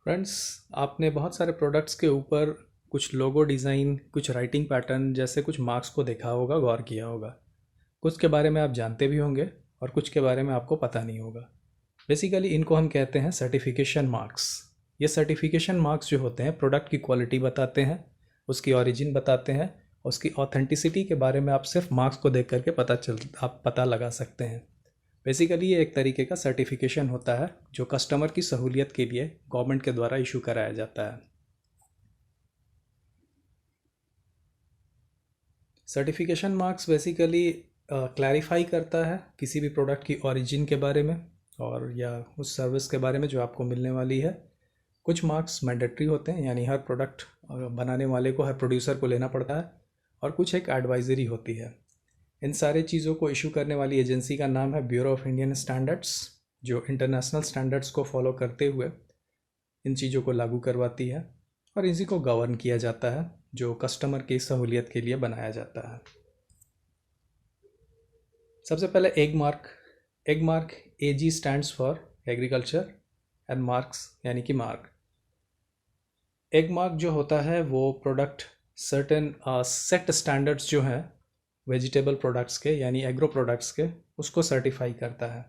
Friends, आपने बहुत सारे प्रोडक्ट्स के ऊपर कुछ लोगो डिज़ाइन, कुछ राइटिंग पैटर्न जैसे कुछ मार्क्स को देखा होगा, गौर किया होगा। कुछ के बारे में आप जानते भी होंगे और कुछ के बारे में आपको पता नहीं होगा। बेसिकली इनको हम कहते हैं सर्टिफिकेशन मार्क्स। ये सर्टिफिकेशन मार्क्स जो होते हैं प्रोडक्ट की क्वालिटी बताते हैं, उसकी ओरिजिन बताते हैं, उसकी ऑथेंटिसिटी के बारे में आप सिर्फ मार्क्स को देख करके आप पता लगा सकते हैं। बेसिकली ये एक तरीके का सर्टिफिकेशन होता है जो कस्टमर की सहूलियत के लिए गवर्नमेंट के द्वारा इशू कराया जाता है। सर्टिफिकेशन मार्क्स बेसिकली क्लैरिफाई करता है किसी भी प्रोडक्ट की ओरिजिन के बारे में और या उस सर्विस के बारे में जो आपको मिलने वाली है। कुछ मार्क्स मैंडेटरी होते हैं, यानी हर प्रोडक्ट बनाने वाले को, हर प्रोड्यूसर को लेना पड़ता है, और कुछ एक एडवाइजरी होती है। इन सारे चीज़ों को इशू करने वाली एजेंसी का नाम है ब्यूरो ऑफ इंडियन स्टैंडर्ड्स, जो इंटरनेशनल स्टैंडर्ड्स को फॉलो करते हुए इन चीज़ों को लागू करवाती है और इसी को गवर्न किया जाता है, जो कस्टमर की सहूलियत के लिए बनाया जाता है। सबसे पहले egg mark AG stands for agriculture and marks यानी कि मार्क। एग मार्क जो होता है वो प्रोडक्ट सर्टेन सेट स्टैंडर्ड्स जो हैं वेजिटेबल प्रोडक्ट्स के यानी एग्रो प्रोडक्ट्स के, उसको सर्टिफाई करता है।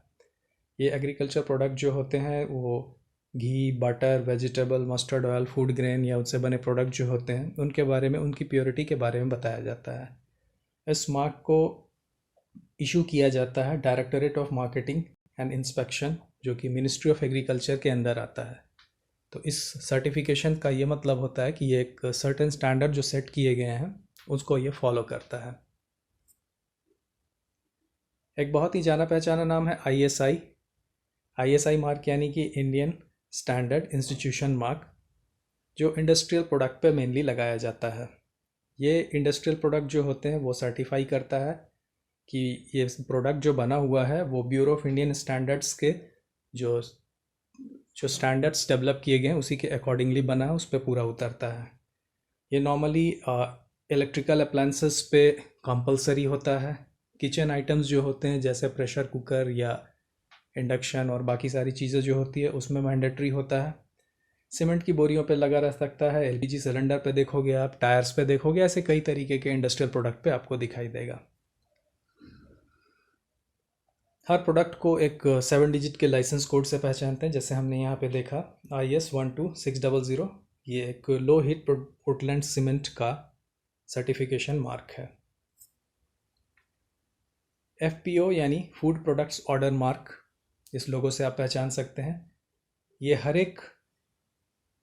ये एग्रीकल्चर प्रोडक्ट जो होते हैं वो घी, butter, vegetable, mustard oil, food grain या उससे बने प्रोडक्ट जो होते हैं उनके बारे में, उनकी प्योरिटी के बारे में बताया जाता है। इस मार्क को इशू किया जाता है directorate of marketing and inspection, जो कि मिनिस्ट्री ऑफ एग्रीकल्चर के अंदर आता है। तो इस सर्टिफिकेशन का ये मतलब होता है कि ये एक सर्टेन स्टैंडर्ड जो सेट किए गए हैं उसको ये फॉलो करता है। एक बहुत ही जाना पहचाना नाम है ISI मार्क, यानी कि इंडियन स्टैंडर्ड इंस्टीट्यूशन मार्क, जो इंडस्ट्रियल प्रोडक्ट पे मेनली लगाया जाता है। ये इंडस्ट्रियल प्रोडक्ट जो होते हैं वो सर्टिफाई करता है कि ये प्रोडक्ट जो बना हुआ है वो ब्यूरो ऑफ इंडियन स्टैंडर्ड्स के जो स्टैंडर्ड्स डेवलप किए गए हैं उसी के अकॉर्डिंगली बना है, उस पर पूरा उतरता है। ये नॉर्मली इलेक्ट्रिकल अप्लायंसेस पे कंपलसरी होता है। किचन आइटम्स जो होते हैं जैसे प्रेशर कुकर या इंडक्शन और बाकी सारी चीज़ें जो होती है उसमें मैंडेटरी होता है। सीमेंट की बोरियों पे लगा रह सकता है, LPG सिलेंडर पे देखोगे आप, टायर्स पे देखोगे, ऐसे कई तरीके के इंडस्ट्रियल प्रोडक्ट पे आपको दिखाई देगा। हर प्रोडक्ट को एक 7 डिजिट के लाइसेंस कोड से पहचानते हैं, जैसे हमने यहाँ पे देखा IS 12600। ये एक लो हीट पोर्टलैंड सीमेंट का सर्टिफिकेशन मार्क है। FPO यानी फूड प्रोडक्ट्स ऑर्डर मार्क, इस लोगों से आप पहचान सकते हैं। ये हर एक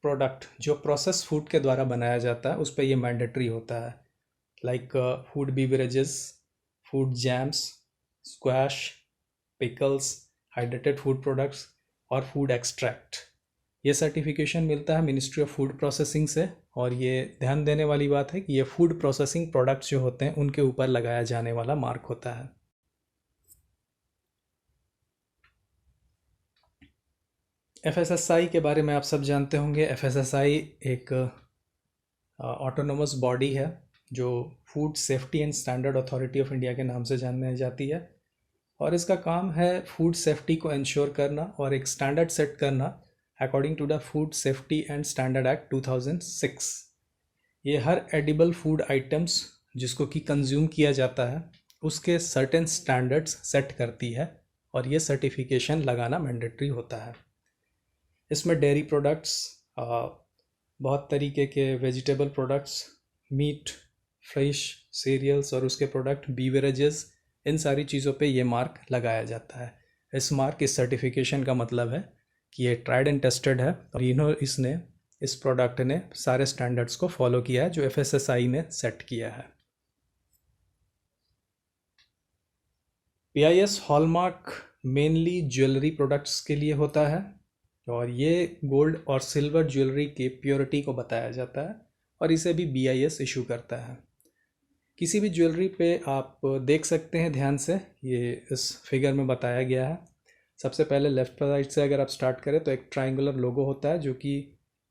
प्रोडक्ट जो प्रोसेस फूड के द्वारा बनाया जाता है उस पर ये मैंडेटरी होता है, like food beverages, food jams, squash, pickles, hydrated food products और फूड एक्सट्रैक्ट। ये सर्टिफिकेशन मिलता है मिनिस्ट्री ऑफ फूड प्रोसेसिंग से, और ये ध्यान देने वाली बात है कि ये फूड प्रोसेसिंग प्रोडक्ट्स जो होते हैं उनके ऊपर लगाया जाने वाला मार्क होता है। FSSAI के बारे में आप सब जानते होंगे। FSSAI एक ऑटोनोमस बॉडी है जो food safety and standard authority of India के नाम से जानी जाती है, और इसका काम है फूड सेफ्टी को इंश्योर करना और एक स्टैंडर्ड सेट करना according to the food safety and standard act 2006। ये हर एडिबल फूड आइटम्स जिसको कि कंज्यूम किया जाता है उसके सर्टेन स्टैंडर्ड्स सेट करती है, और ये सर्टिफिकेशन लगाना मैंडेटरी होता है। इसमें डेयरी प्रोडक्ट्स, बहुत तरीके के vegetable products, meat, fish, cereals और उसके प्रोडक्ट, बीवरेजेस, इन सारी चीज़ों पे ये मार्क लगाया जाता है। इस मार्क, इस सर्टिफिकेशन का मतलब है कि ये ट्राइड एंड टेस्टेड है और इस प्रोडक्ट ने सारे स्टैंडर्ड्स को फॉलो किया है जो FSSAI ने सेट किया है। PIS hallmark mainly jewellery products के लिए होता है, और ये गोल्ड और सिल्वर ज्वेलरी की प्योरिटी को बताया जाता है, और इसे भी BIS इशू करता है। किसी भी ज्वेलरी पे आप देख सकते हैं ध्यान से, ये इस फिगर में बताया गया है। सबसे पहले लेफ्ट साइड से अगर आप स्टार्ट करें तो एक ट्रायंगुलर लोगो होता है जो कि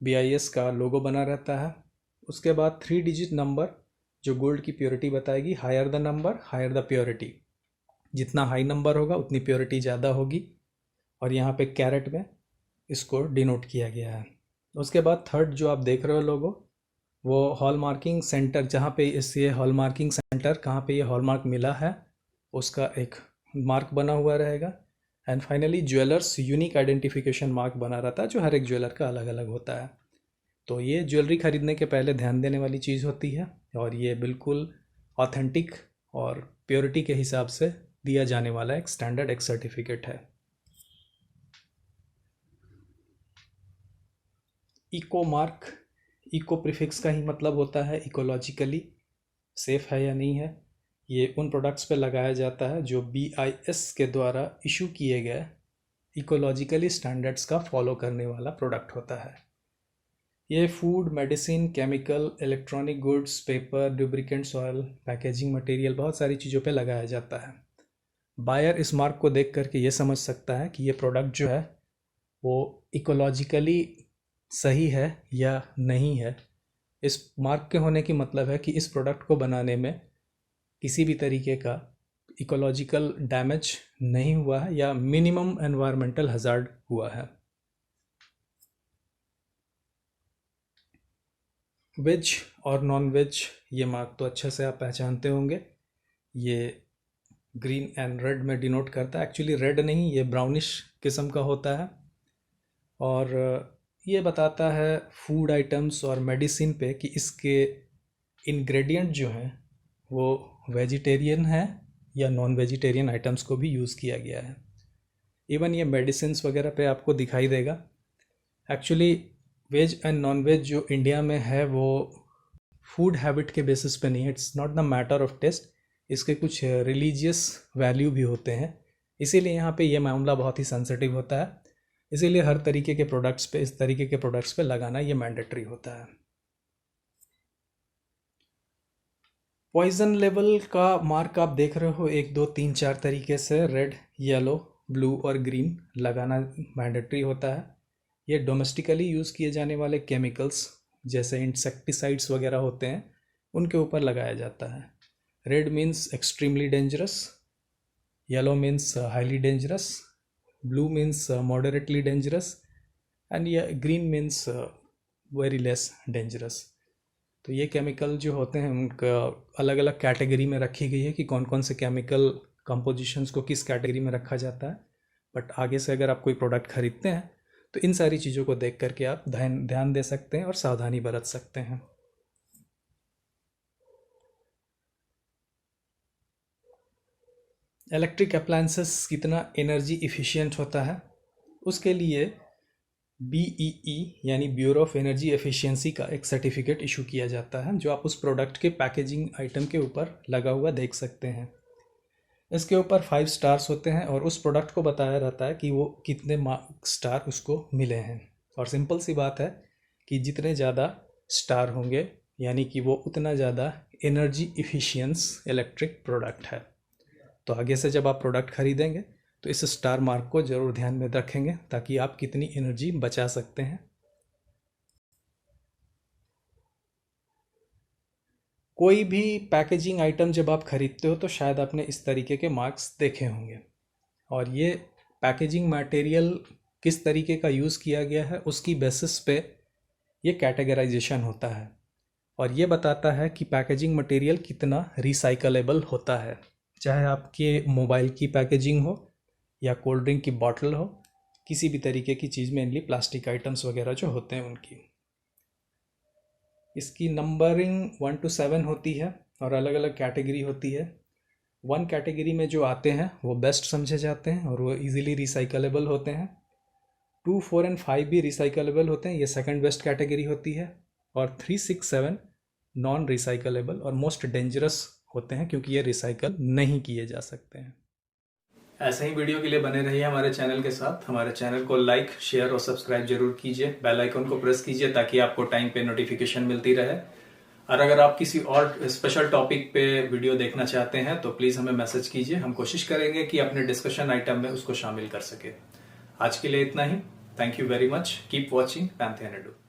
BIS का लोगो बना रहता है। उसके बाद 3 डिजिट नंबर जो गोल्ड की प्योरिटी बताएगी, higher the number higher the purity. जितना हाई नंबर होगा उतनी प्योरिटी ज़्यादा होगी, और यहाँ पे कैरेट में इसको डिनोट किया गया है। उसके बाद थर्ड जो आप देख रहे हो लोगो, वो हॉलमार्किंग सेंटर, जहाँ पे इस ये हॉलमार्किंग सेंटर कहाँ पे ये हॉलमार्क मिला है उसका एक मार्क बना हुआ रहेगा। And finally jewellers unique identification mark बना रहता है, जो हर एक ज्वेलर का अलग अलग होता है। तो ये ज्वेलरी खरीदने के पहले ध्यान देने वाली चीज़ होती है, और ये बिल्कुल ऑथेंटिक और प्योरिटी के हिसाब से दिया जाने वाला एक स्टैंडर्ड एक सर्टिफिकेट है। इको मार्क, इको प्रीफिक्स का ही मतलब होता है इकोलॉजिकली सेफ है या नहीं है। ये उन प्रोडक्ट्स पे लगाया जाता है जो BIS के द्वारा इशू किए गए इकोलॉजिकली स्टैंडर्ड्स का फॉलो करने वाला प्रोडक्ट होता है। ये food, medicine, chemical, electronic goods, paper, lubricants, oil, packaging material, बहुत सारी चीज़ों पे लगाया जाता है। बायर इस मार्क को देख करके ये समझ सकता है कि ये प्रोडक्ट जो है वो इकोलॉजिकली सही है या नहीं है। इस मार्क के होने की मतलब है कि इस प्रोडक्ट को बनाने में किसी भी तरीके का इकोलॉजिकल डैमेज नहीं हुआ है या मिनिमम एनवायरमेंटल हजार्ड हुआ है। वेज और नॉन वेज, ये मार्क तो अच्छे से आप पहचानते होंगे। ये ग्रीन एंड रेड में डिनोट करता है, एक्चुअली रेड नहीं, ये ब्राउनिश किस्म का होता है। और ये बताता है फूड आइटम्स और मेडिसिन पे कि इसके इंग्रेडिएंट जो हैं वो वेजिटेरियन है या नॉन वेजिटेरियन आइटम्स को भी यूज़ किया गया है। इवन ये मेडिसिन्स वगैरह पे आपको दिखाई देगा। Actually veg and non veg जो इंडिया में है वो फूड हैबिट के बेसिस पे नहीं है, it's not the matter of taste. इसके कुछ रिलीजियस वैल्यू भी होते हैं, इसीलिए यहाँ पे ये मामला बहुत ही सेंसिटिव होता है। इसीलिए हर तरीके के प्रोडक्ट्स पे, इस तरीके के प्रोडक्ट्स पे लगाना ये मैंडेटरी होता है। पॉइजन लेवल का मार्क आप देख रहे हो 1 2 3 4 तरीके से, रेड, येलो, ब्लू और ग्रीन लगाना मैंडेटरी होता है। ये डोमेस्टिकली यूज़ किए जाने वाले केमिकल्स जैसे इंसेक्टिसाइड्स वगैरह होते हैं उनके ऊपर लगाया जाता है। Red means extremely dangerous, yellow means highly dangerous, blue means moderately dangerous and ये green means very less dangerous. तो ये केमिकल जो होते हैं उनका अलग अलग कैटेगरी में रखी गई है कि कौन कौन से केमिकल कंपोजिशंस को किस कैटेगरी में रखा जाता है। बट आगे से अगर आप कोई प्रोडक्ट खरीदते हैं तो इन सारी चीज़ों को देख करके आप ध्यान दे सकते हैं और सावधानी बरत सकते हैं। इलेक्ट्रिक अप्लायंसेस कितना एनर्जी इफ़िशियंट होता है, उसके लिए BEE यानी ब्यूरो ऑफ एनर्जी एफिशिएंसी का एक सर्टिफिकेट इशू किया जाता है, जो आप उस प्रोडक्ट के पैकेजिंग आइटम के ऊपर लगा हुआ देख सकते हैं। इसके ऊपर 5 स्टार्स होते हैं और उस प्रोडक्ट को बताया रहता है कि वो कितने स्टार उसको मिले हैं। और सिंपल सी बात है कि जितने ज़्यादा स्टार होंगे यानी कि वो उतना ज़्यादा एनर्जी इफ़िशियंस इलेक्ट्रिक प्रोडक्ट है। तो आगे से जब आप प्रोडक्ट खरीदेंगे तो इस स्टार मार्क को ज़रूर ध्यान में रखेंगे ताकि आप कितनी एनर्जी बचा सकते हैं। कोई भी पैकेजिंग आइटम जब आप खरीदते हो तो शायद आपने इस तरीके के मार्क्स देखे होंगे, और ये पैकेजिंग मटेरियल किस तरीके का यूज़ किया गया है उसकी बेसिस पे ये कैटेगराइजेशन होता है, और ये बताता है कि पैकेजिंग मटेरियल कितना रिसाइकलेबल होता है। चाहे आपके मोबाइल की पैकेजिंग हो या कोल्ड ड्रिंक की बॉटल हो, किसी भी तरीके की चीज़, मेनली प्लास्टिक आइटम्स वगैरह जो होते हैं उनकी। इसकी नंबरिंग 1 to 7 होती है और अलग अलग कैटेगरी होती है। 1 कैटेगरी में जो आते हैं वो बेस्ट समझे जाते हैं और वो इजीली रिसाइकलेबल होते हैं। 2, 4 एंड 5 भी रिसाइकलेबल होते हैं, ये सेकंड बेस्ट कैटेगरी होती है। और 3, 6, 7 नॉन रिसाइकलेबल और मोस्ट डेंजरस होते हैं क्योंकि ये रिसाइकल नहीं किए जा सकते हैं। ऐसे ही वीडियो के लिए बने रहिए हमारे चैनल के साथ। हमारे चैनल को लाइक, शेयर और सब्सक्राइब जरूर कीजिए। बेल आइकन को प्रेस कीजिए ताकि आपको टाइम पे नोटिफिकेशन मिलती रहे। और अगर आप किसी और स्पेशल टॉपिक पे वीडियो देखना चाहते हैं तो प्लीज़ हमें मैसेज कीजिए, हम कोशिश करेंगे कि अपने डिस्कशन आइटम में उसको शामिल कर सके। आज के लिए इतना ही। Thank you very much. Keep watching Pantheon edu.